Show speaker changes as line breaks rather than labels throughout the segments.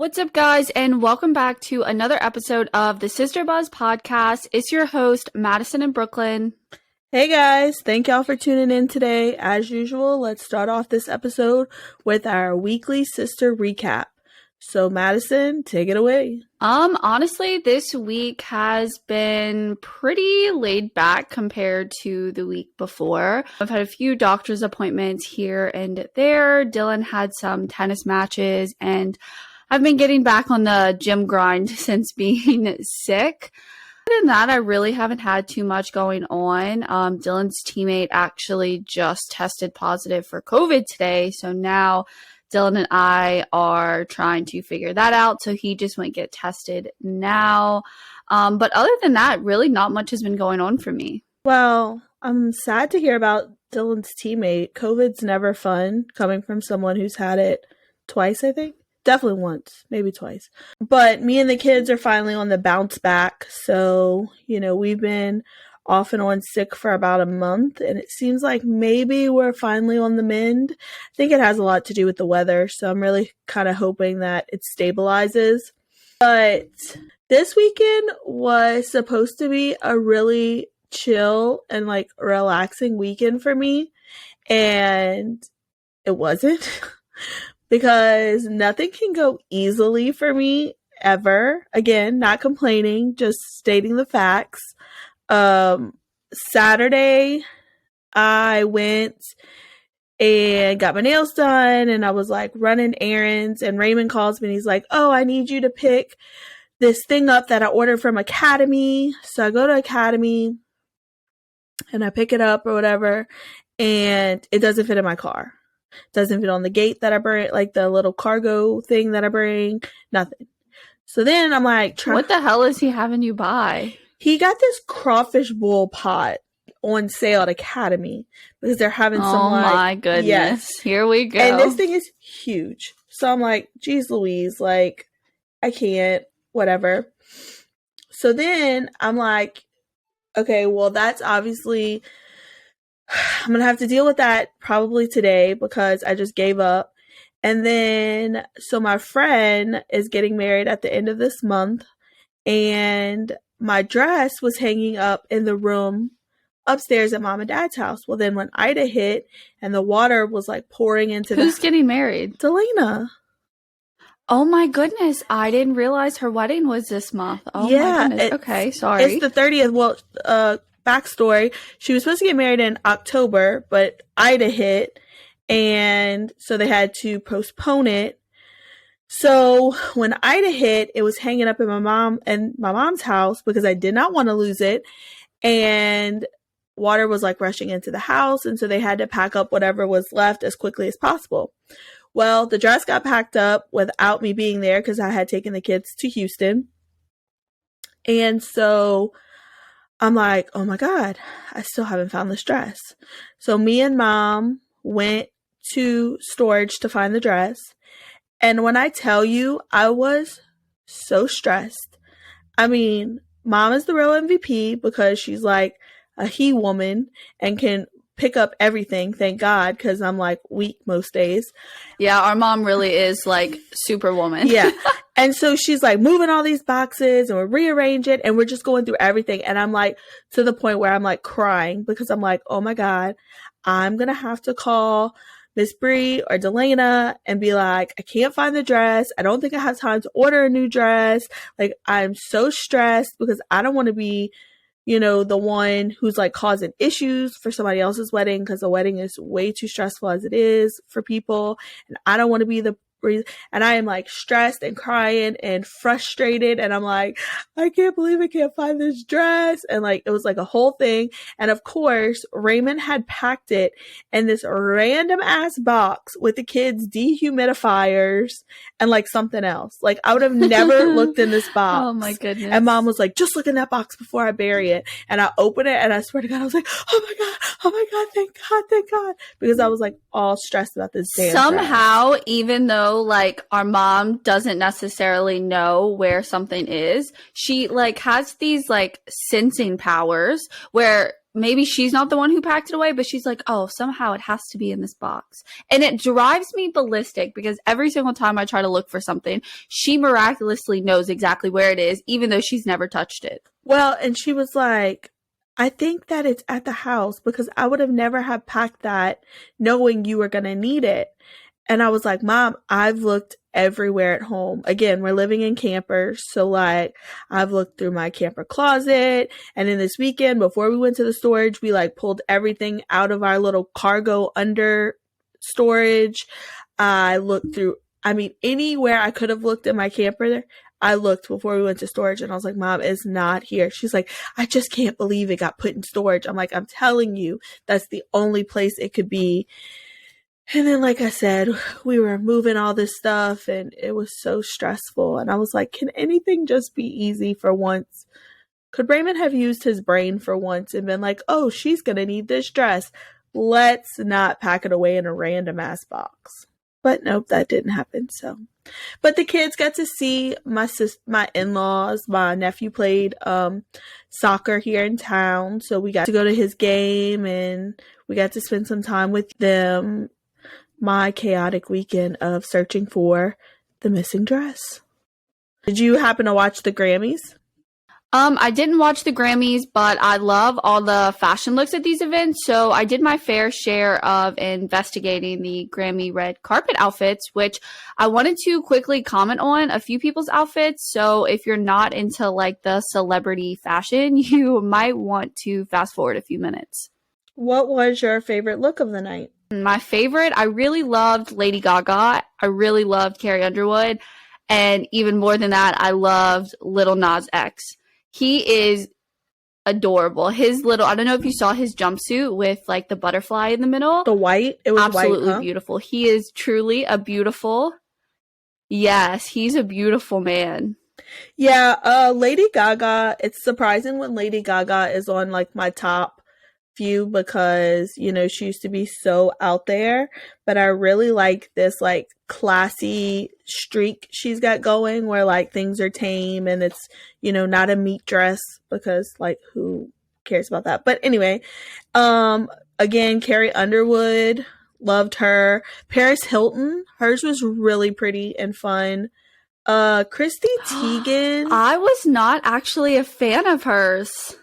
What's up, guys, and welcome back to another episode of the Sister Buzz podcast. It's your host, Madison in Brooklyn.
Hey guys, thank y'all for tuning in today. As usual, let's start off this episode with our weekly sister recap. So Madison, take it away.
Honestly, this week has been pretty laid back compared to the week before. I've had a few doctor's appointments here and there. Dylan had some tennis matches, and I've been getting back on the gym grind since being sick. Other than that, I really haven't had too much going on. Dylan's teammate actually just tested positive for COVID today, so now Dylan and I are trying to figure that out, so he just went get tested now. But other than that, really not much has been going on for me.
Well, I'm sad to hear about Dylan's teammate. COVID's never fun, coming from someone who's had it twice, I think. Definitely once, maybe twice. But me and the kids are finally on the bounce back. So, we've been off and on sick for about a month, and it seems like maybe we're finally on the mend. I think it has a lot to do with the weather, so I'm really kind of hoping that it stabilizes. But this weekend was supposed to be a really chill and relaxing weekend for me, and it wasn't. Because nothing can go easily for me ever. Again, not complaining, just stating the facts. Saturday, I went and got my nails done, and I was running errands, and Raymond calls me and he's like, "Oh, I need you to pick this thing up that I ordered from Academy." So I go to Academy and I pick it up or whatever, and it doesn't fit in my car. Doesn't fit on the gate that I bring, the little cargo thing that I bring, nothing. So then I'm
what the hell is he having you buy?
He got this crawfish bowl pot on sale at Academy because they're having some
Oh my goodness. Yes. Here we go.
And this thing is huge. So I'm like, geez Louise, I can't, whatever. So then I'm like, okay, well, that's obviously, I'm going to have to deal with that probably today because I just gave up. And then, so my friend is getting married at the end of this month, and my dress was hanging up in the room upstairs at mom and dad's house. Well, then when Ida hit and the water was pouring into
Who's getting married?
Delana.
Oh my goodness. I didn't realize her wedding was this month. Oh my goodness. Okay, sorry.
It's the 30th. Well, backstory, she was supposed to get married in October, but Ida hit, and so they had to postpone it. So when Ida hit, it was hanging up in my mom's house because I did not want to lose it, and water was rushing into the house, and so they had to pack up whatever was left as quickly as possible. Well, the dress got packed up without me being there because I had taken the kids to Houston, and so I'm like, oh my God, I still haven't found this dress. So me and mom went to storage to find the dress. And when I tell you, I was so stressed. I mean, mom is the real MVP because she's a he woman and can pick up everything, thank God, because I'm weak most days.
Yeah, our mom really is superwoman.
Yeah. And so she's moving all these boxes, and we're rearranging, and we're just going through everything. And I'm to the point where I'm crying because I'm oh my God, I'm going to have to call Miss Bree or Delana and be I can't find the dress. I don't think I have time to order a new dress. I'm so stressed because I don't want to be, the one who's causing issues for somebody else's wedding, because the wedding is way too stressful as it is for people. And I don't want to be the and I am stressed and crying and frustrated, and I'm I can't believe I can't find this dress, and it was a whole thing. And of course Raymond had packed it in this random ass box with the kids' dehumidifiers and something else. I would have never looked in this box.
Oh my goodness.
And mom was just look in that box before I bury it. And I opened it, and I swear to God, I was oh my God, thank God, because I was all stressed about this damn
somehow
dress.
Even though our mom doesn't necessarily know where something is, she has these sensing powers where maybe she's not the one who packed it away, but she's like, oh, somehow it has to be in this box. And it drives me ballistic because every single time I try to look for something, she miraculously knows exactly where it is, even though she's never touched it.
Well, and she was like, I think that it's at the house because I would have never have packed that knowing you were going to need it. And I was like, Mom, I've looked everywhere at home. Again, we're living in campers. So like I've looked through my camper closet. And then this weekend, before we went to the storage, we like pulled everything out of our little cargo under storage. I looked through, anywhere I could have looked in my camper, I looked before we went to storage. And I was like, Mom, it's not here. She's like, I just can't believe it got put in storage. I'm like, I'm telling you, that's the only place it could be. And then, like I said, we were moving all this stuff and it was so stressful. And I was like, can anything just be easy for once? Could Raymond have used his brain for once and been like, oh, she's going to need this dress. Let's not pack it away in a random ass box. But nope, that didn't happen. So, but the kids got to see my in-laws. My nephew played soccer here in town. So we got to go to his game and we got to spend some time with them. My chaotic weekend of searching for the missing dress. Did you happen to watch the Grammys?
I didn't watch the Grammys, but I love all the fashion looks at these events, so I did my fair share of investigating the Grammy red carpet outfits, which I wanted to quickly comment on a few people's outfits. So if you're not into like the celebrity fashion, you might want to fast forward a few minutes.
What was your favorite look of the night?
My favorite, I really loved Lady Gaga. I really loved Carrie Underwood. And even more than that, I loved Lil Nas X. He is adorable. His little, I don't know if you saw his jumpsuit with like the butterfly in the middle.
The white? It was
absolutely
white, huh?
Beautiful. He is truly a beautiful, yes, he's a beautiful man.
Yeah, Lady Gaga, it's surprising when Lady Gaga is on like my top few because, you know, she used to be so out there, but I really like this like classy streak she's got going where like things are tame and it's, you know, not a meat dress because like who cares about that? But anyway, again, Carrie Underwood, loved her. Paris Hilton, hers was really pretty and fun. Christy Teigen,
I was not actually a fan of hers.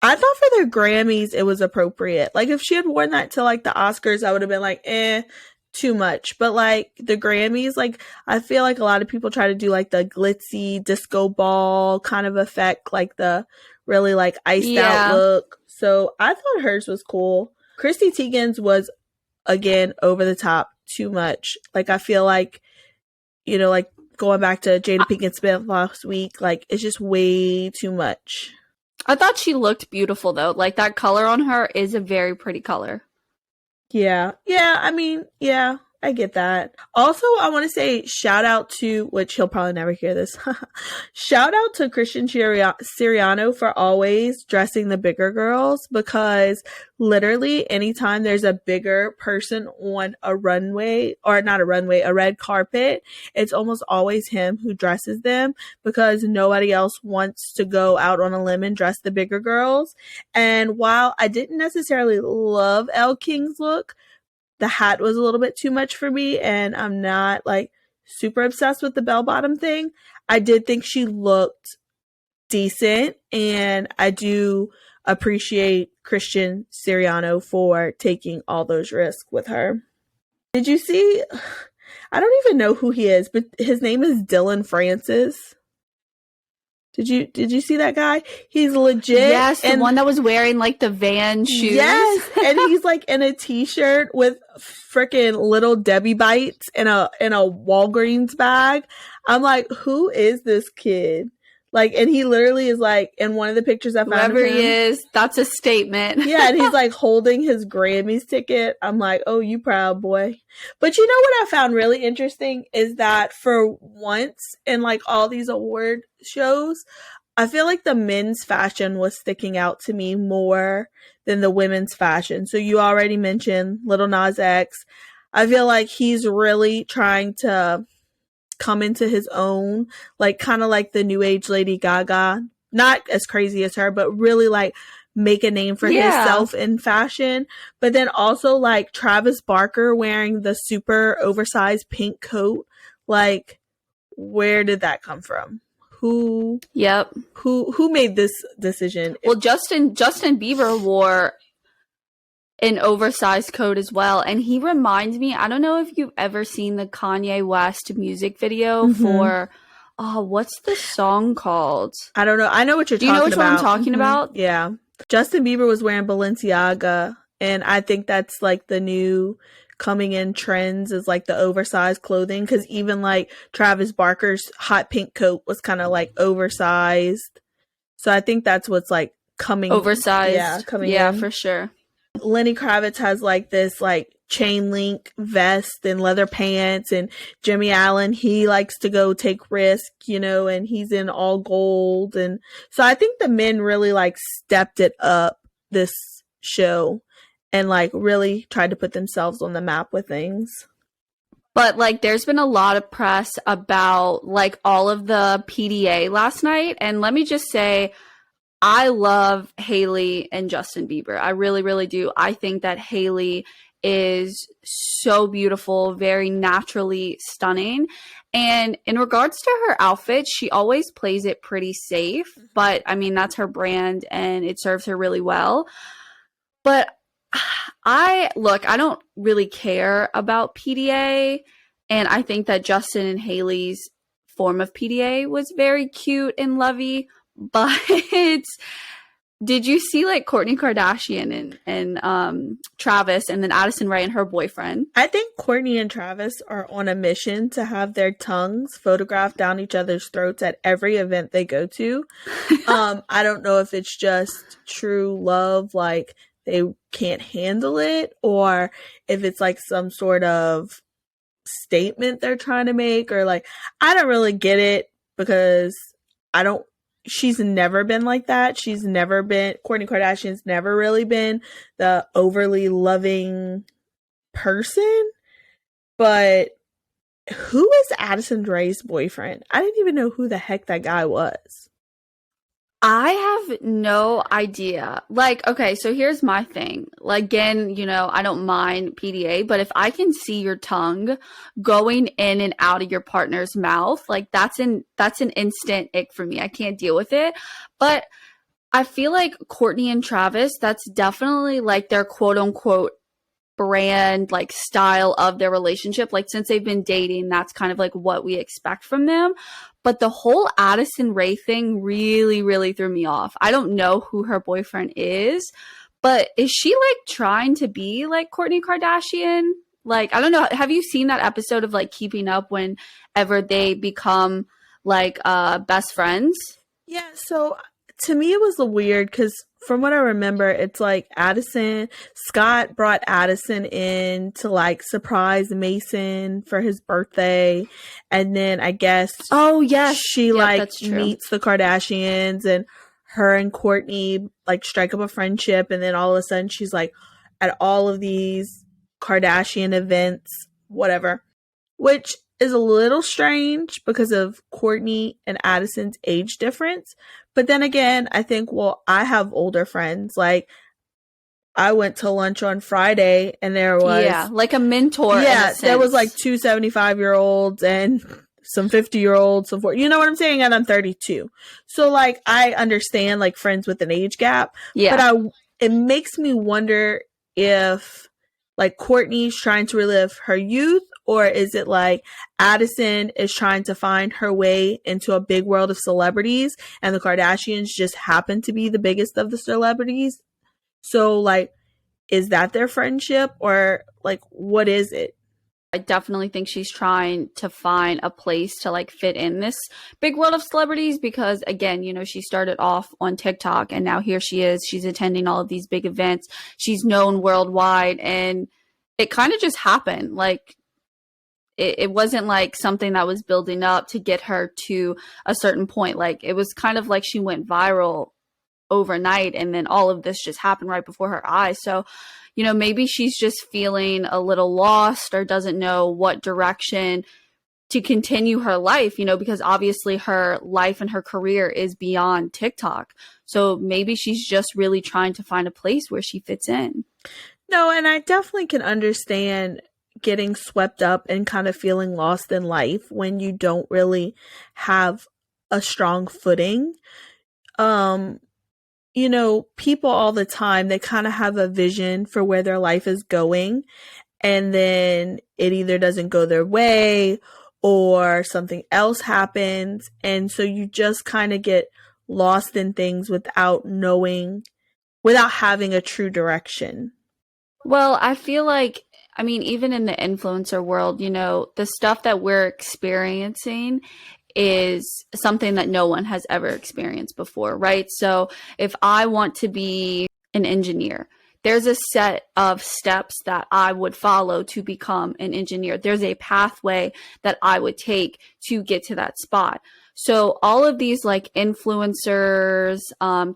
I thought for the Grammys it was appropriate. Like if she had worn that to like the Oscars, I would have been like, too much. But like the Grammys, like I feel like a lot of people try to do like the glitzy disco ball kind of effect, like the really like iced out look. So I thought hers was cool. Christy Teigen's was again over the top, too much. Like I feel like, you know, like going back to Jada Pinkett Smith last week, like it's just way too much.
I thought she looked beautiful though. Like that color on her is a very pretty color.
Yeah. Yeah, I get that. Also, I want to say shout out to, which he'll probably never hear this. Shout out to Christian Siriano for always dressing the bigger girls because literally anytime there's a bigger person on a runway or not a runway, a red carpet, it's almost always him who dresses them because nobody else wants to go out on a limb and dress the bigger girls. And while I didn't necessarily love Elle King's look, the hat was a little bit too much for me, and I'm not like super obsessed with the bell bottom thing. I did think she looked decent, and I do appreciate Christian Siriano for taking all those risks with her. Did you see? I don't even know who he is, but his name is Dylan Francis. Did you see that guy? He's legit.
Yes, the one that was wearing like the Van shoes.
Yes, and he's like in a t-shirt with freaking Little Debbie bites in a Walgreens bag. I'm like, who is this kid? Like, and he literally is like in one of the pictures I found.
Whoever he is, that's a statement.
Yeah, and he's like holding his Grammys ticket. I'm like, oh, you proud boy. But you know what I found really interesting is that for once in like all these award shows, I feel like the men's fashion was sticking out to me more than the women's fashion. So you already mentioned Lil Nas X. I feel like he's really trying to come into his own, like kind of like the new age Lady Gaga, not as crazy as her, but really like make a name for
Yeah.
himself in fashion. But then also like Travis Barker wearing the super oversized pink coat. Like, where did that come from? Who
Yep.
who made this decision?
Well, Justin Bieber wore an oversized coat as well, and he reminds me, I don't know if you've ever seen the Kanye West music video for what's the song called?
I don't know. I know what you're talking about.
Do you know which one I'm talking about?
Yeah. Justin Bieber was wearing Balenciaga, and I think that's like the new coming in trends is like the oversized clothing, because even like Travis Barker's hot pink coat was kind of like oversized. So I think that's what's like coming.
Oversized.
Yeah, coming
in.
in.
For sure.
Lenny Kravitz has like this like chain link vest and leather pants, and Jimmy Allen, he likes to go take risk, you know, and he's in all gold. And so I think the men really like stepped it up this show and like really tried to put themselves on the map with things.
But like there's been a lot of press about like all of the PDA last night, and let me just say, I love Hailey and Justin Bieber. I really, really do. I think that Hailey is so beautiful, very naturally stunning. And in regards to her outfit, she always plays it pretty safe. But I mean, that's her brand and it serves her really well. But I don't really care about PDA. And I think that Justin and Hailey's form of PDA was very cute and lovey. But did you see like Kourtney Kardashian and Travis, and then Addison Rae and her boyfriend?
I think Kourtney and Travis are on a mission to have their tongues photographed down each other's throats at every event they go to. I don't know if it's just true love, like they can't handle it, or if it's like some sort of statement they're trying to make, or like, I don't really get it, because she's never been like that. Kourtney Kardashian's never really been the overly loving person. But who is Addison Rae's boyfriend? I didn't even know who the heck that guy was.
I have no idea. Like, okay, so here's my thing. Like, again, you know, I don't mind PDA, but if I can see your tongue going in and out of your partner's mouth, like that's an instant ick for me. I can't deal with it. But I feel like Kourtney and Travis, that's definitely like their quote unquote brand, like style of their relationship. Like since they've been dating, that's kind of like what we expect from them. But the whole Addison Rae thing really, really threw me off. I don't know who her boyfriend is, but is she like trying to be like Kourtney Kardashian? Like, I don't know. Have you seen that episode of like Keeping Up whenever they become like best friends?
Yeah, so to me it was weird, because from what I remember, it's like Scott brought Addison in to like surprise Mason for his birthday. And then I guess she meets the Kardashians, and her and Kourtney like strike up a friendship. And then all of a sudden she's like at all of these Kardashian events, whatever, which is a little strange because of Kourtney and Addison's age difference. But then again, I think, well, I have older friends. Like, I went to lunch on Friday and there was...
Yeah, like a mentor.
Yeah, there was like two 75-year-olds and some 50-year-olds, so forth. You know what I'm saying? And I'm 32. So, like, I understand, like, friends with an age gap. Yeah. But it makes me wonder if, like, Kourtney's trying to relive her youth, or is it like Addison is trying to find her way into a big world of celebrities and the Kardashians just happen to be the biggest of the celebrities? So, like, is that their friendship, or like, what is it?
I definitely think she's trying to find a place to like fit in this big world of celebrities, because again, you know, she started off on TikTok and now here she is. She's attending all of these big events. She's known worldwide, and it kind of just happened. Like, it wasn't like something that was building up to get her to a certain point. Like, it was kind of like she went viral overnight, and then all of this just happened right before her eyes. So, you know, maybe she's just feeling a little lost or doesn't know what direction to continue her life, you know, because obviously her life and her career is beyond TikTok. So maybe she's just really trying to find a place where she fits in.
No, and I definitely can understand getting swept up and kind of feeling lost in life when you don't really have a strong footing. You know, people all the time, they kind of have a vision for where their life is going, and then it either doesn't go their way or something else happens. And so you just kind of get lost in things without having a true direction.
Well, I feel like, I mean, even in the influencer world, you know, the stuff that we're experiencing is something that no one has ever experienced before, right? So if I want to be an engineer, there's a set of steps that I would follow to become an engineer. There's a pathway that I would take to get to that spot. So all of these like influencers,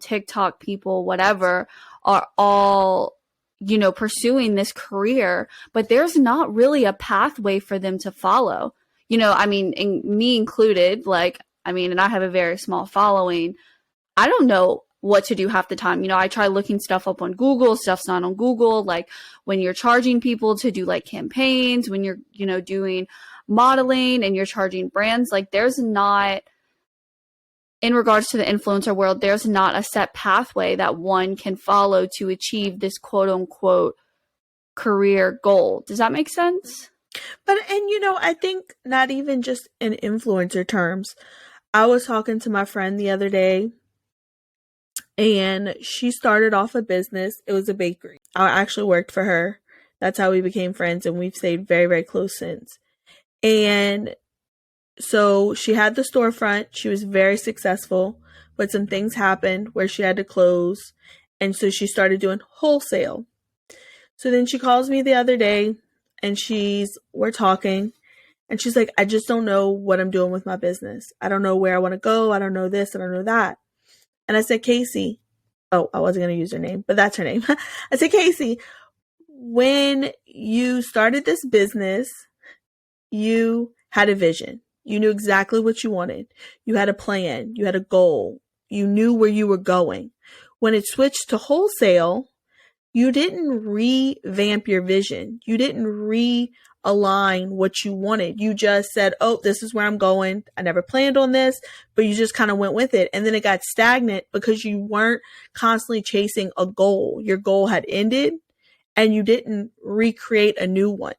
TikTok people, whatever, are all, you know, pursuing this career, but there's not really a pathway for them to follow. You know, I mean, me included, like, I mean, and I have a very small following. I don't know what to do half the time. You know, I try looking stuff up on Google, stuff's not on Google. Like when you're charging people to do like campaigns, when you're, you know, doing modeling and you're charging brands, like there's not, in regards to the influencer world, there's not a set pathway that one can follow to achieve this quote unquote career goal. Does that make sense?
But, and you know, I think not even just in influencer terms. I was talking to my friend the other day, and she started off a business. It was a bakery. I actually worked for her. That's how we became friends, and we've stayed very, very close since. And so she had the storefront. She was very successful, but some things happened where she had to close. And so she started doing wholesale. So then she calls me the other day, and we're talking, and she's like, I just don't know what I'm doing with my business. I don't know where I want to go. I don't know this. I don't know that. And I said, Casey, oh, I wasn't going to use her name, but that's her name. I said, Casey, when you started this business, you had a vision. You knew exactly what you wanted. You had a plan. You had a goal. You knew where you were going. When it switched to wholesale, you didn't revamp your vision. You didn't realign what you wanted. You just said, oh, this is where I'm going. I never planned on this, but you just kind of went with it. And then it got stagnant because you weren't constantly chasing a goal. Your goal had ended and you didn't recreate a new one.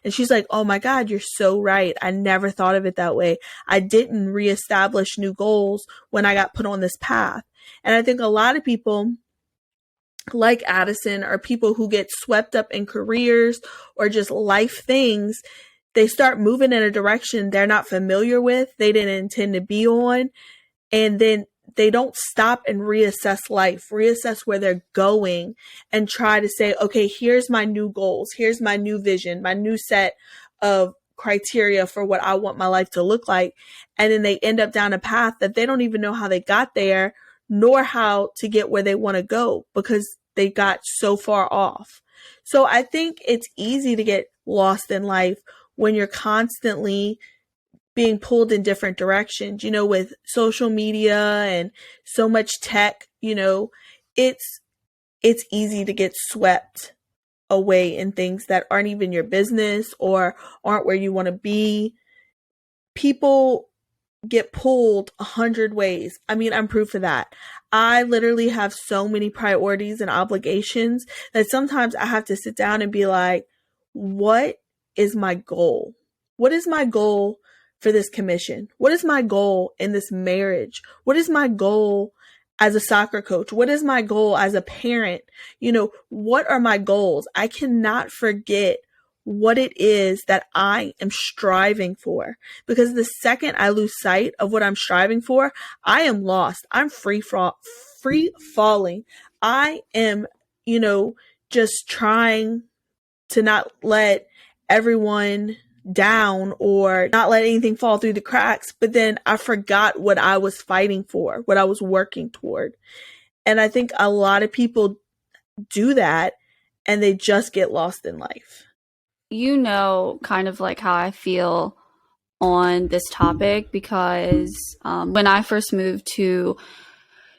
And she's like, oh my God, you're so right. I never thought of it that way. I didn't reestablish new goals when I got put on this path. And I think a lot of people like Addison are people who get swept up in careers or just life things. They start moving in a direction they're not familiar with, they didn't intend to be on, and then they don't stop and reassess life, reassess where they're going, and try to say, okay, here's my new goals, here's my new vision, my new set of criteria for what I want my life to look like. And then they end up down a path that they don't even know how they got there, nor how to get where they want to go because they got so far off. So I think it's easy to get lost in life when you're constantly being pulled in different directions, you know, with social media and so much tech, you know, it's easy to get swept away in things that aren't even your business or aren't where you want to be. People get pulled 100 ways. I mean, I'm proof of that. I literally have so many priorities and obligations that sometimes I have to sit down and be like, what is my goal? What is my goal for this commission? What is my goal in this marriage? What is my goal as a soccer coach? What is my goal as a parent? You know, what are my goals? I cannot forget what it is that I am striving for, because the second I lose sight of what I'm striving for, I am lost. I'm free falling. I am, you know, just trying to not let everyone down or not let anything fall through the cracks. But then I forgot what I was fighting for, what I was working toward. And I think a lot of people do that and they just get lost in life.
You know, kind of like how I feel on this topic because when I first moved to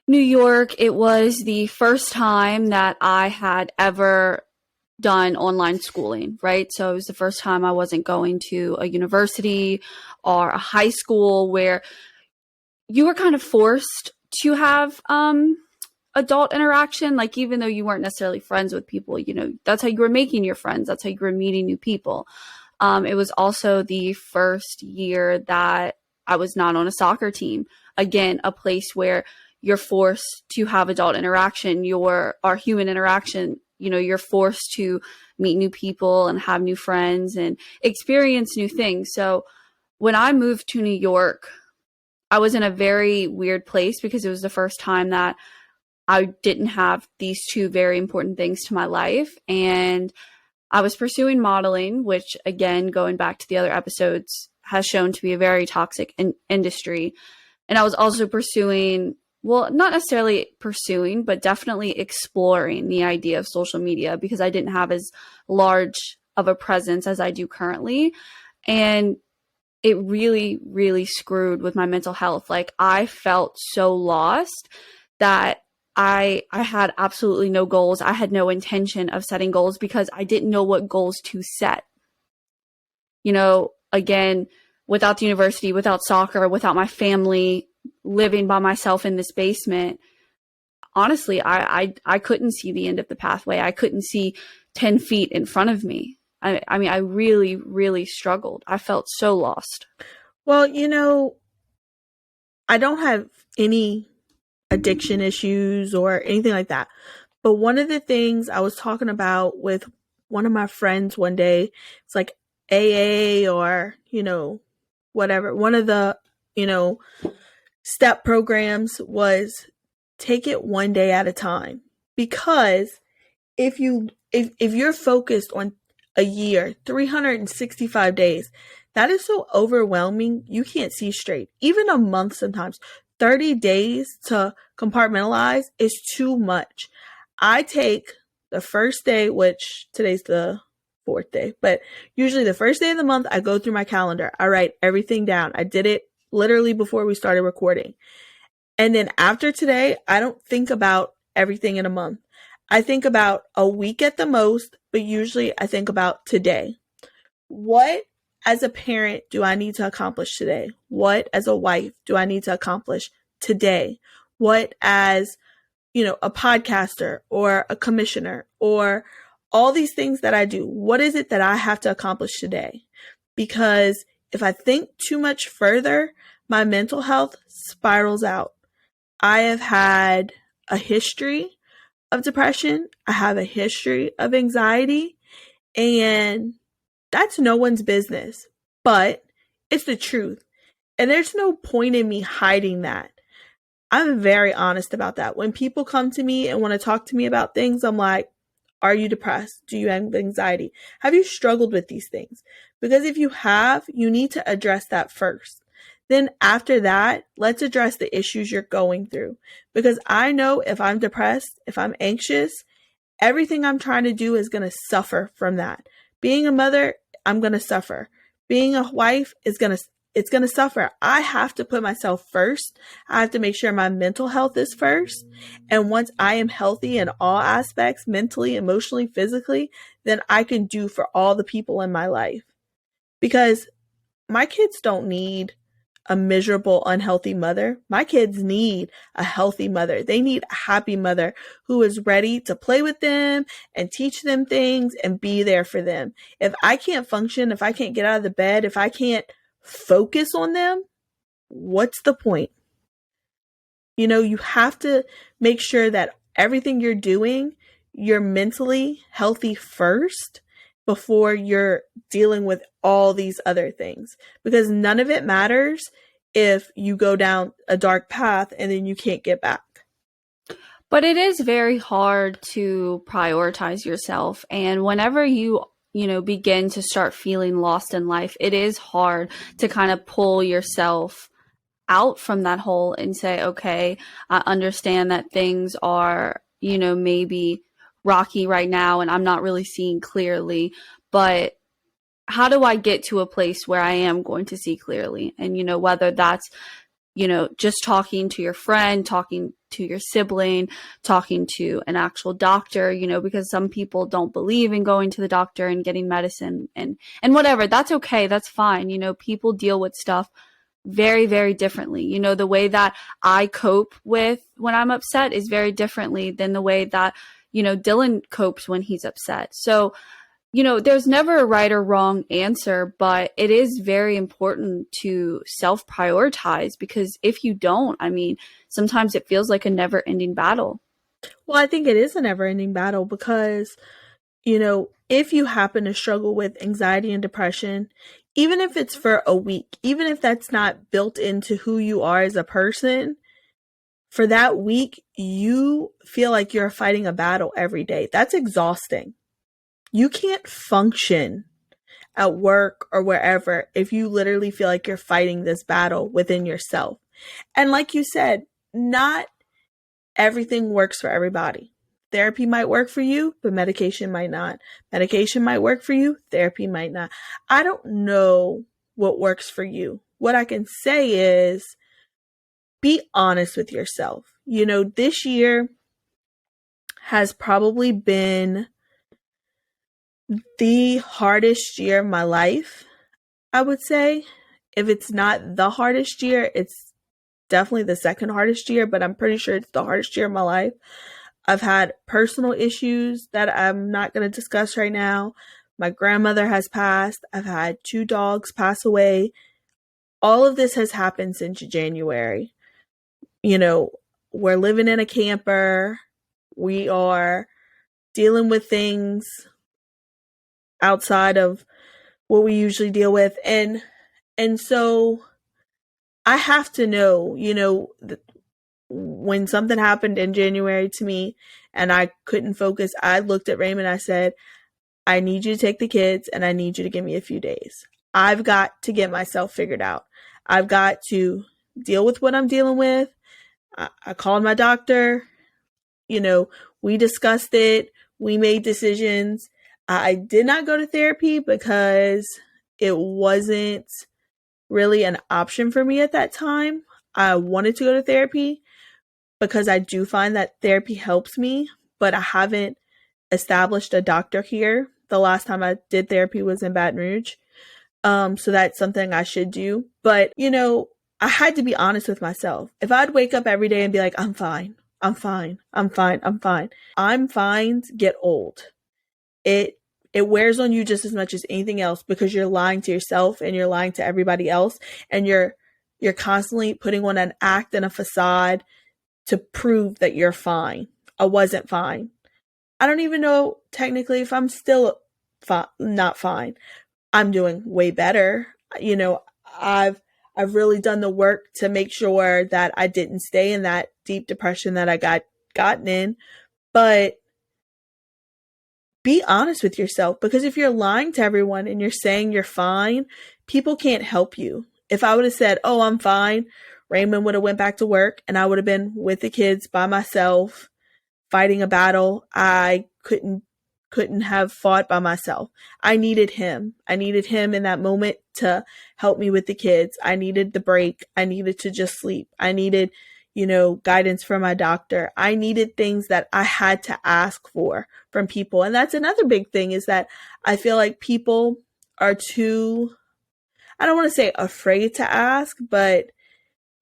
New York, it was the first time that I had ever done online schooling, right? So it was the first time I wasn't going to a university or a high school where you were kind of forced to have adult interaction. Like, even though you weren't necessarily friends with people, you know, that's how you were making your friends. That's how you were meeting new people. It was also the first year that I was not on a soccer team. Again, a place where you're forced to have adult interaction, our human interaction. You know, you're forced to meet new people and have new friends and experience new things. So when I moved to New York, I was in a very weird place because it was the first time that I didn't have these two very important things to my life. And I was pursuing modeling, which, again, going back to the other episodes, has shown to be a very toxic industry. And I was also pursuing, well, not necessarily pursuing, but definitely exploring the idea of social media because I didn't have as large of a presence as I do currently. And it really, really screwed with my mental health. Like, I felt so lost that I had absolutely no goals. I had no intention of setting goals because I didn't know what goals to set. You know, again, without the university, without soccer, without my family, living by myself in this basement, honestly, I couldn't see the end of the pathway. I couldn't see 10 feet in front of me. I mean, I really, really struggled. I felt so lost.
Well, you know, I don't have any addiction issues or anything like that. But one of the things I was talking about with one of my friends one day, it's like AA or, you know, whatever. One of the, you know, step programs was take it one day at a time. Because if you're focused on a year, 365 days, that is so overwhelming. You can't see straight. Even a month sometimes. 30 days to compartmentalize is too much. I take the first day, which today's the fourth day, but usually the first day of the month, I go through my calendar. I write everything down. I did it literally before we started recording. And then after today, I don't think about everything in a month. I think about a week at the most, but usually I think about today. What as a parent do I need to accomplish today? What as a wife do I need to accomplish today? What as, you know, a podcaster or a commissioner or all these things that I do, what is it that I have to accomplish today? Because if I think too much further, my mental health spirals out. I have had a history of depression. I have a history of anxiety, and that's no one's business, but it's the truth. And there's no point in me hiding that. I'm very honest about that. When people come to me and want to talk to me about things, I'm like, are you depressed? Do you have anxiety? Have you struggled with these things? Because if you have, you need to address that first. Then after that, let's address the issues you're going through. Because I know if I'm depressed, if I'm anxious, everything I'm trying to do is going to suffer from that. Being a mother, I'm going to suffer. Being a wife it's going to suffer. I have to put myself first. I have to make sure my mental health is first. And once I am healthy in all aspects, mentally, emotionally, physically, then I can do for all the people in my life. Because my kids don't need a miserable, unhealthy mother. My kids need a healthy mother. They need a happy mother who is ready to play with them and teach them things and be there for them. If I can't function, if I can't get out of the bed, if I can't focus on them, what's the point? You know, you have to make sure that everything you're doing, you're mentally healthy first before you're dealing with all these other things, because none of it matters if you go down a dark path and then you can't get back.
But it is very hard to prioritize yourself. And whenever you begin to start feeling lost in life, it is hard to kind of pull yourself out from that hole and say, okay, I understand that things are, maybe rocky right now and I'm not really seeing clearly, but how do I get to a place where I am going to see clearly? And, whether that's, just talking to your friend, talking to your sibling, talking to an actual doctor, because some people don't believe in going to the doctor and getting medicine and whatever. That's okay. That's fine. People deal with stuff very, very differently. The way that I cope with when I'm upset is very differently than the way that, Dylan copes when he's upset. So, there's never a right or wrong answer, but it is very important to self-prioritize, because if you don't, sometimes it feels like a never-ending battle.
Well, I think it is a never-ending battle because, if you happen to struggle with anxiety and depression, even if it's for a week, even if that's not built into who you are as a person, for that week, you feel like you're fighting a battle every day. That's exhausting. You can't function at work or wherever if you literally feel like you're fighting this battle within yourself. And like you said, not everything works for everybody. Therapy might work for you, but medication might not. Medication might work for you, therapy might not. I don't know what works for you. What I can say is be honest with yourself. This year has probably been the hardest year of my life, I would say. If it's not the hardest year, it's definitely the second hardest year, but I'm pretty sure it's the hardest year of my life. I've had personal issues that I'm not going to discuss right now. My grandmother has passed. I've had 2 dogs pass away. All of this has happened since January. We're living in a camper. We are dealing with things outside of what we usually deal with. And so I have to know, when something happened in January to me and I couldn't focus, I looked at Raymond. I said, I need you to take the kids and I need you to give me a few days. I've got to get myself figured out. I've got to deal with what I'm dealing with. I called my doctor. We discussed it. We made decisions. I did not go to therapy because it wasn't really an option for me at that time. I wanted to go to therapy because I do find that therapy helps me, but I haven't established a doctor here. The last time I did therapy was in Baton Rouge. So that's something I should do. But, I had to be honest with myself. If I'd wake up every day and be like, I'm fine, I'm fine, I'm fine, I'm fine. I'm fine get old. It wears on you just as much as anything else because you're lying to yourself and you're lying to everybody else. And you're constantly putting on an act and a facade to prove that you're fine. I wasn't fine. I don't even know technically if I'm still not fine. I'm doing way better. I've really done the work to make sure that I didn't stay in that deep depression that I gotten in. But be honest with yourself, because if you're lying to everyone and you're saying you're fine, people can't help you. If I would have said, oh, I'm fine, Raymond would have went back to work and I would have been with the kids by myself fighting a battle I couldn't have fought by myself. I needed him. I needed him in that moment to help me with the kids. I needed the break. I needed to just sleep. I needed, guidance from my doctor. I needed things that I had to ask for from people. And that's another big thing, is that I feel like people are too, I don't want to say afraid to ask, but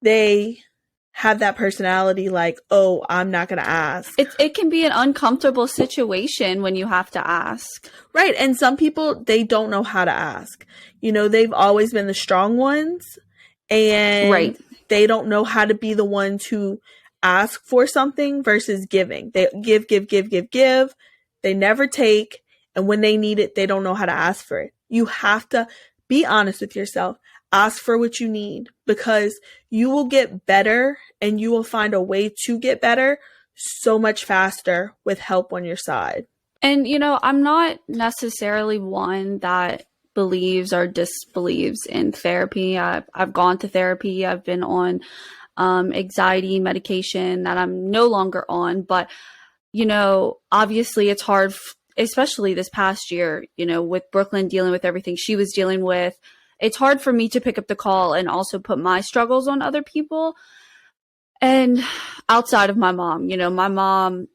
they have that personality like, oh, I'm not going to ask.
It can be an uncomfortable situation when you have to ask.
Right. And some people, they don't know how to ask. They've always been the strong ones, and they don't know how to be the ones who ask for something versus giving. They give. They never take. And when they need it, they don't know how to ask for it. You have to be honest with yourself. Ask for what you need, because you will get better and you will find a way to get better so much faster with help on your side.
And, I'm not necessarily one that believes or disbelieves in therapy. I've gone to therapy. I've been on anxiety medication that I'm no longer on. But, obviously it's hard especially this past year, you know, with Brooklyn dealing with everything she was dealing with, it's hard for me to pick up the call and also put my struggles on other people. And outside of my mom, you know, my mom,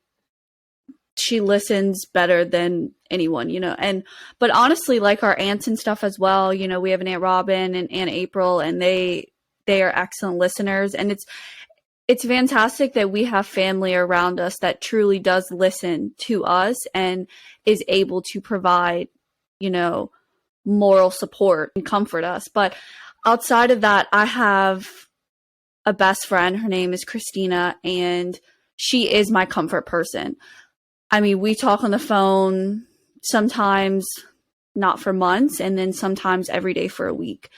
she listens better than anyone, you know. And but honestly, like our aunts and stuff as well, you know, we have an Aunt Robin and Aunt April, and they are excellent listeners. And it's fantastic that we have family around us that truly does listen to us and is able to provide, you know, moral support and comfort us. But outside of that, I have a best friend. Her name is Christina, and she is my comfort person. I mean, we talk on the phone sometimes not for months, and then sometimes every day for a week.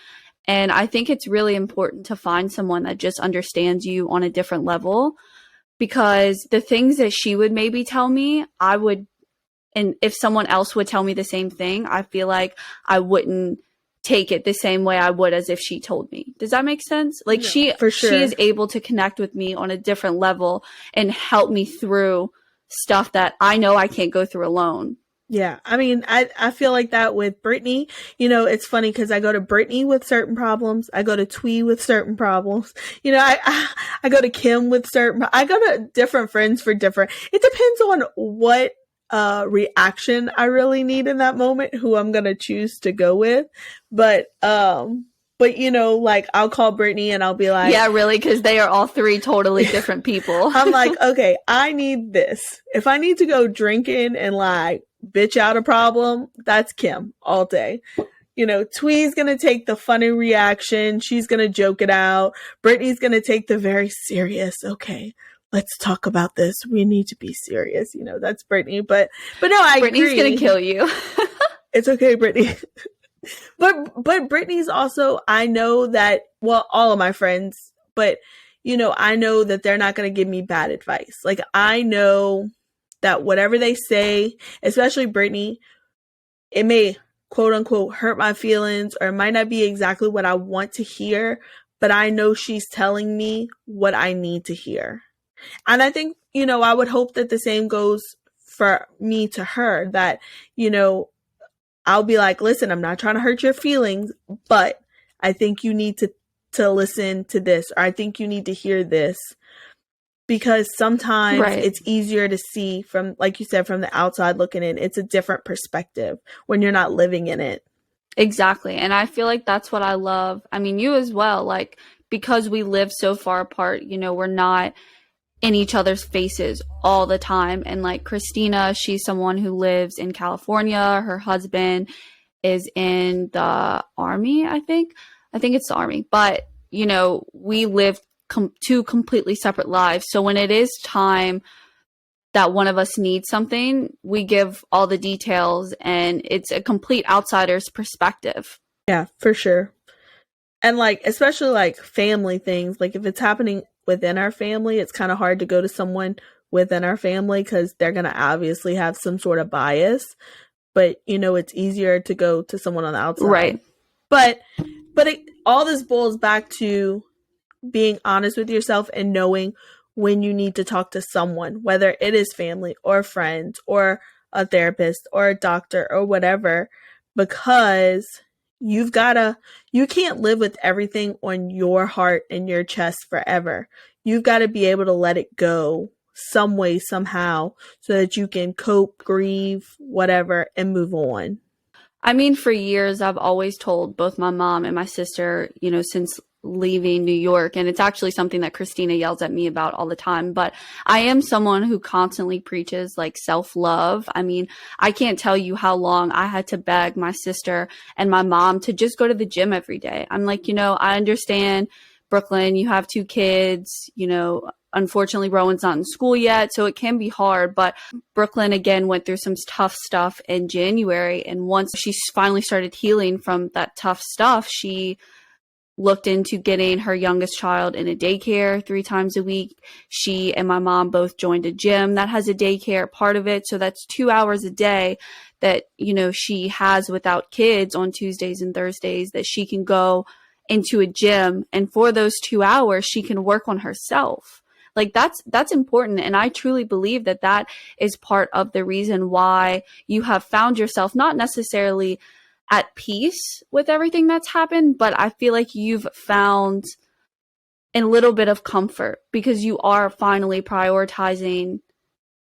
And I think it's really important to find someone that just understands you on a different level, because the things that she would maybe tell me, I would, and if someone else would tell me the same thing, I feel like I wouldn't take it the same way I would as if she told me. Does that make sense? Like
for sure.
She is able to connect with me on a different level and help me through stuff that I know I can't go through alone.
Yeah. I mean, I feel like that with Brittany. You know, it's funny because I go to Brittany with certain problems. I go to Twee with certain problems. You know, I go to Kim with I go to different friends for different. It depends on what reaction I really need in that moment, who I'm going to choose to go with. But you know, like I'll call Brittany and I'll be like,
yeah, really? Because they are all three totally different people.
I'm like, okay, I need this. If I need to go drinking and like bitch out a problem, that's Kim all day. You know, Twee's going to take the funny reaction. She's going to joke it out. Brittany's going to take the very serious, okay, let's talk about this. We need to be serious. You know, that's Brittany. But no,
Brittany's going to kill you.
It's okay, Brittany. But Brittany's also, I know that, well, all of my friends, but, you know, I know that they're not going to give me bad advice. Like, I know that whatever they say, especially Brittany, it may, quote unquote, hurt my feelings, or it might not be exactly what I want to hear, but I know she's telling me what I need to hear. And I think, you know, I would hope that the same goes for me to her, that, you know, I'll be like, listen, I'm not trying to hurt your feelings, but I think you need to listen to this, or I think you need to hear this, because sometimes it's easier to see from, like you said, from the outside looking in. It's a different perspective when you're not living in it.
Exactly. And I feel like that's what I love. I mean, you as well, like, because we live so far apart, you know, we're not in each other's faces all the time. And like Christina, she's someone who lives in California. Her husband is in the Army, I think it's the Army. But, you know, we live two completely separate lives. So when it is time that one of us needs something, we give all the details, and it's a complete outsider's perspective.
Yeah, for sure. And like, especially like family things, like if it's happening within our family, it's kind of hard to go to someone within our family because they're going to obviously have some sort of bias. But, you know, it's easier to go to someone on the outside.
Right.
But all this boils back to being honest with yourself and knowing when you need to talk to someone, whether it is family or friends or a therapist or a doctor or whatever, because you can't live with everything on your heart and your chest forever. You've got to be able to let it go some way, somehow, so that you can cope, grieve, whatever, and move on.
I mean, for years, I've always told both my mom and my sister, you know, since leaving New York, and it's actually something that Christina yells at me about all the time, but I am someone who constantly preaches like self-love. I mean, I can't tell you how long I had to beg my sister and my mom to just go to the gym every day. I'm like, you know, I understand, Brooklyn, you have 2 kids, you know, unfortunately Rowan's not in school yet, so it can be hard, but Brooklyn again went through some tough stuff in January, and once she finally started healing from that tough stuff, she looked into getting her youngest child in a daycare 3 times a week. She and my mom both joined a gym that has a daycare part of it. So that's 2 hours a day that, you know, she has without kids on Tuesdays and Thursdays that she can go into a gym. And for those 2 hours, she can work on herself. Like that's important. And I truly believe that that is part of the reason why you have found yourself not necessarily at peace with everything that's happened, but I feel like you've found a little bit of comfort because you are finally prioritizing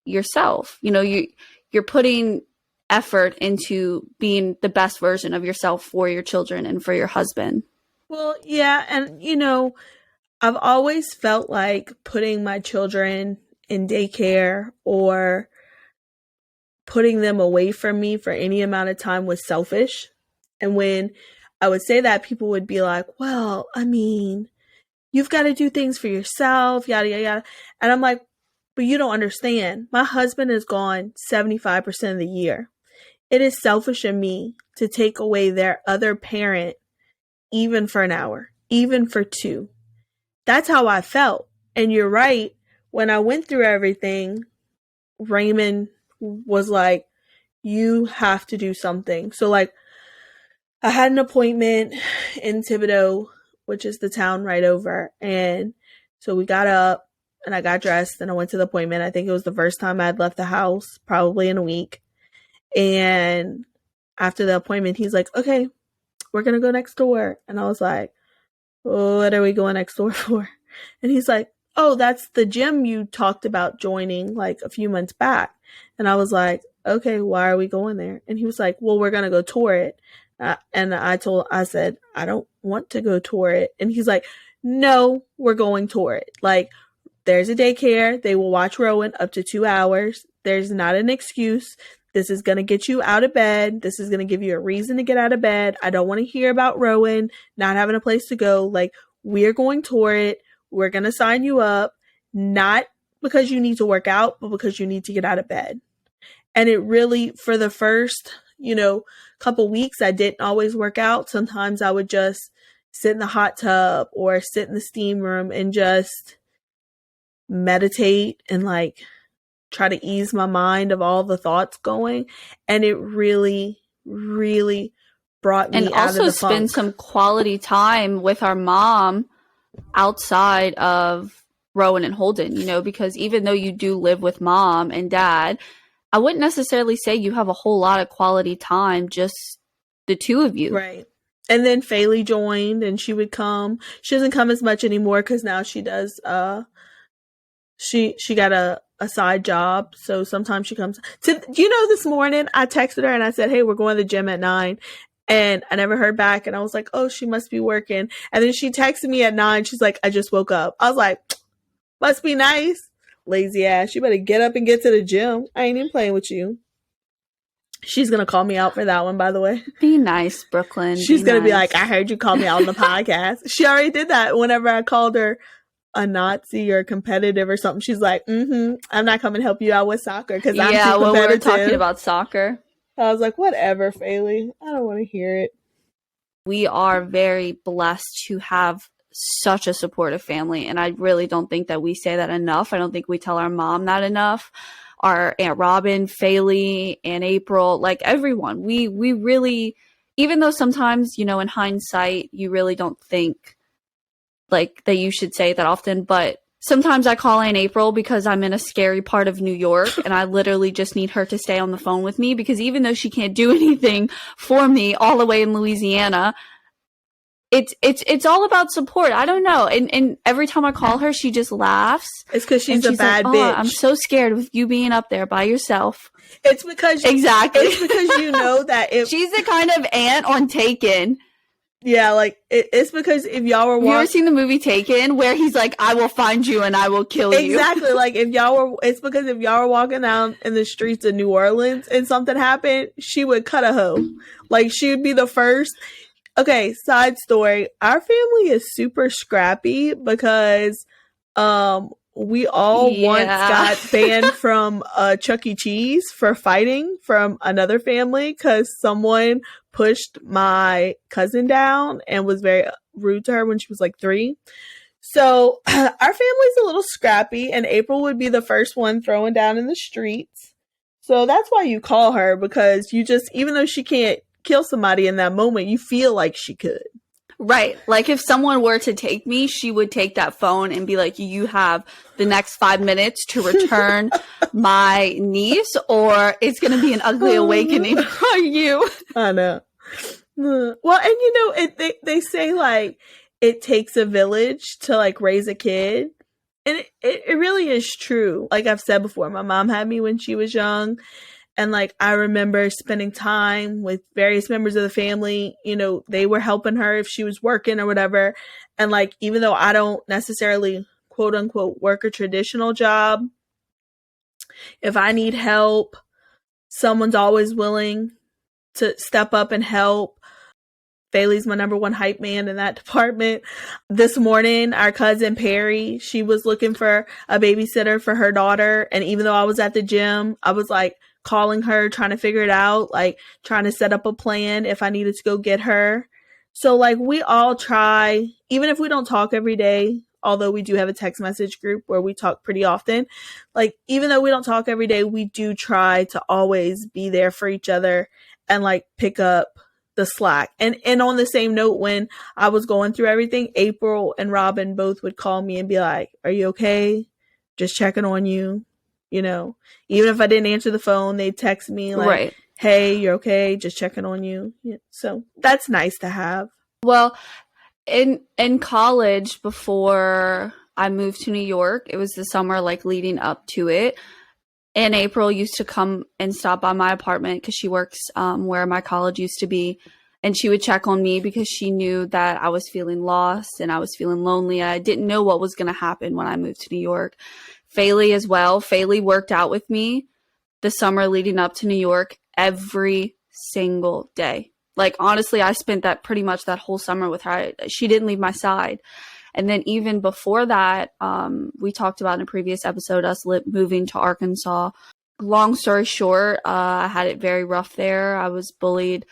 yourself. You know, you're putting effort into being the best version of yourself for your children and for your husband.
Well, yeah, and you know, I've always felt like putting my children in daycare or putting them away from me for any amount of time was selfish. And when I would say that, people would be like, well, I mean, you've got to do things for yourself, yada, yada, yada. And I'm like, but you don't understand. My husband is gone 75% of the year. It is selfish of me to take away their other parent, even for an hour, even for 2. That's how I felt. And you're right. When I went through everything, Raymond was like, you have to do something. So like, I had an appointment in Thibodeau, which is the town right over. And so we got up and I got dressed and I went to the appointment. I think it was the first time I'd left the house, probably in a week. And after the appointment, he's like, okay, we're going to go next door. And I was like, what are we going next door for? And he's like, oh, that's the gym you talked about joining like a few months back. And I was like, okay, why are we going there? And he was like, well, we're going to go tour it. And I said, I don't want to go tour it. And he's like, no, we're going tour it. Like, there's a daycare. They will watch Rowan up to 2 hours. There's not an excuse. This is going to get you out of bed. This is going to give you a reason to get out of bed. I don't want to hear about Rowan not having a place to go. Like, we're going tour it. We're going to sign you up, not because you need to work out, but because you need to get out of bed. And it really, for the first, couple weeks, I didn't always work out. Sometimes I would just sit in the hot tub or sit in the steam room and just meditate and like try to ease my mind of all the thoughts going. And it really, really brought me out of the funk. And also
spend some quality time with our mom outside of Rowan and Holden, because even though you do live with mom and dad, I wouldn't necessarily say you have a whole lot of quality time, just the two of you.
Right. And then Faylee joined and she would come. She doesn't come as much anymore because now she does, she got a side job. So sometimes she comes this morning I texted her and I said, hey, we're going to the gym at 9. And I never heard back. And I was like, oh, she must be working. And then she texted me at 9. She's like, I just woke up. I was like, must be nice. Lazy ass. You better get up and get to the gym. I ain't even playing with you. She's going to call me out for that one, by the way.
Be nice, Brooklyn.
She's going to be like, I heard you call me out on the podcast. She already did that whenever I called her a Nazi or competitive or something. She's like, I'm not coming to help you out with soccer because I'm too competitive.
Yeah, when we were talking about soccer.
I was like, whatever, Faylee. I don't want to hear it.
We are very blessed to have such a supportive family, and I really don't think that we say that enough. I don't think we tell our mom that enough. Our Aunt Robin, Faylee, Aunt April, like everyone. We really, even though sometimes, in hindsight, you really don't think like that you should say that often, but sometimes I call Aunt April because I'm in a scary part of New York and I literally just need her to stay on the phone with me because even though she can't do anything for me all the way in Louisiana, it's all about support. I don't know. And every time I call her, she just laughs.
It's because she's a bad bitch.
I'm so scared of you being up there by yourself.
It's because
exactly.
It's because you know that if
she's the kind of aunt on Taken.
Yeah, like it's because if y'all were
you ever seen the movie Taken where he's like, I will find you and I will kill you.
Exactly. Like it's because if y'all were walking down in the streets of New Orleans and something happened, she would cut a hoe. Like she would be the first. Okay, side story. Our family is super scrappy because we all once got banned from Chuck E. Cheese for fighting from another family because someone pushed my cousin down and was very rude to her when she was like 3. So our family's a little scrappy and April would be the first one throwing down in the streets. So that's why you call her, because you just, even though she can't kill somebody in that moment, you feel like she could.
Right. Like if someone were to take me, she would take that phone and be like, you have the next 5 minutes to return my niece, or it's going to be an ugly awakening for you.
I know. Well, and they say like it takes a village to like raise a kid. And it really is true. Like I've said before, my mom had me when she was young. And like, I remember spending time with various members of the family, they were helping her if she was working or whatever. And like, even though I don't necessarily quote unquote work a traditional job, if I need help, someone's always willing to step up and help. Bailey's my number one hype man in that department. This morning, our cousin Perry, she was looking for a babysitter for her daughter. And even though I was at the gym, I was like, calling her, trying to figure it out, like trying to set up a plan if I needed to go get her. So like we all try, even if we don't talk every day, although we do have a text message group where we talk pretty often, like even though we don't talk every day, we do try to always be there for each other and like pick up the slack. And on the same note, when I was going through everything, April and Robin both would call me and be like, "Are you okay? Just checking on you." Even if I didn't answer the phone, they'd text me like, right. "Hey, you're okay? Just checking on you." Yeah, so that's nice to have.
Well, in college, before I moved to New York, it was the summer like leading up to it. And April used to come and stop by my apartment because she works where my college used to be. And she would check on me because she knew that I was feeling lost and I was feeling lonely. I didn't know what was going to happen when I moved to New York. Faye as well. Faye worked out with me the summer leading up to New York every single day. Like, honestly, I spent that pretty much that whole summer with her. She didn't leave my side. And then even before that, we talked about in a previous episode, us moving to Arkansas. Long story short, I had it very rough there. I was bullied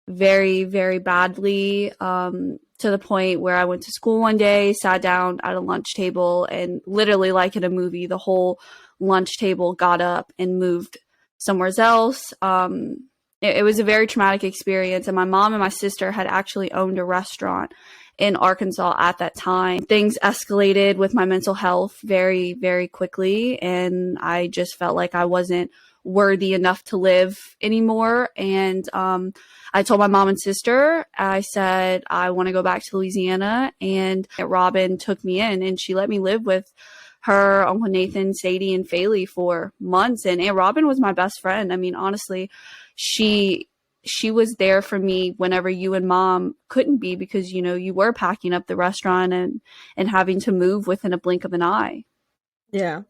very, very badly, to the point where I went to school one day, sat down at a lunch table, and literally like in a movie, the whole lunch table got up and moved somewhere else. It was a very traumatic experience. And my mom and my sister had actually owned a restaurant in Arkansas at that time. Things escalated with my mental health very, very quickly. And I just felt like I wasn't worthy enough to live anymore. And I told my mom and sister, I said, I want to go back to Louisiana. And Robin took me in and she let me live with her, Uncle Nathan, Sadie, and Faye for months. And Aunt Robin was my best friend. I mean, honestly, she was there for me whenever you and Mom couldn't be because, you were packing up the restaurant and having to move within a blink of an eye.
Yeah.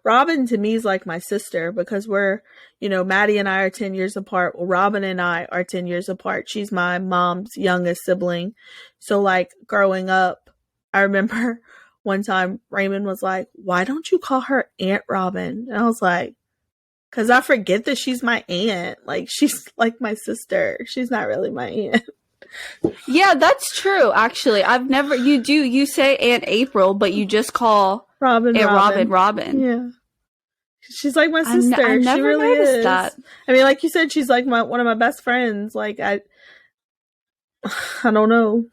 Robin to me is like my sister because we're, Maddie and I are 10 years apart. Well, Robin and I are 10 years apart. She's my mom's youngest sibling. So like growing up, I remember one time Raymond was like, "Why don't you call her Aunt Robin?" And I was like, "Cause I forget that she's my aunt. Like she's like my sister. She's not really my aunt."
Yeah, that's true. Actually, you say Aunt April, but you just call
Robin.
Robin.
Yeah. She's like my sister.
I never
she really
noticed
is.
that.
I mean, like you said, she's like one of my best friends. Like I don't know.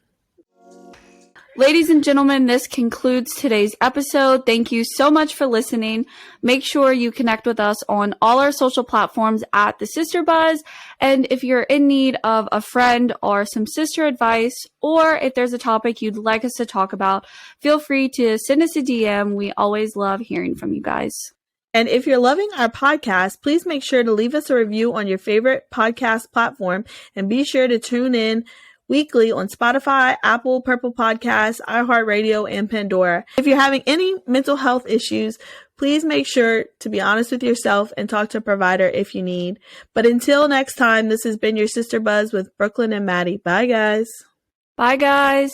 Ladies and gentlemen, this concludes today's episode. Thank you so much for listening. Make sure you connect with us on all our social platforms at The Sister Buzz. And if you're in need of a friend or some sister advice, or if there's a topic you'd like us to talk about, feel free to send us a DM. We always love hearing from you guys.
And if you're loving our podcast, please make sure to leave us a review on your favorite podcast platform and be sure to tune in weekly on Spotify, Apple, Purple Podcasts, iHeartRadio, and Pandora. If you're having any mental health issues, please make sure to be honest with yourself and talk to a provider if you need. But until next time, this has been your Sister Buzz with Brooklyn and Maddie. Bye, guys.
Bye, guys.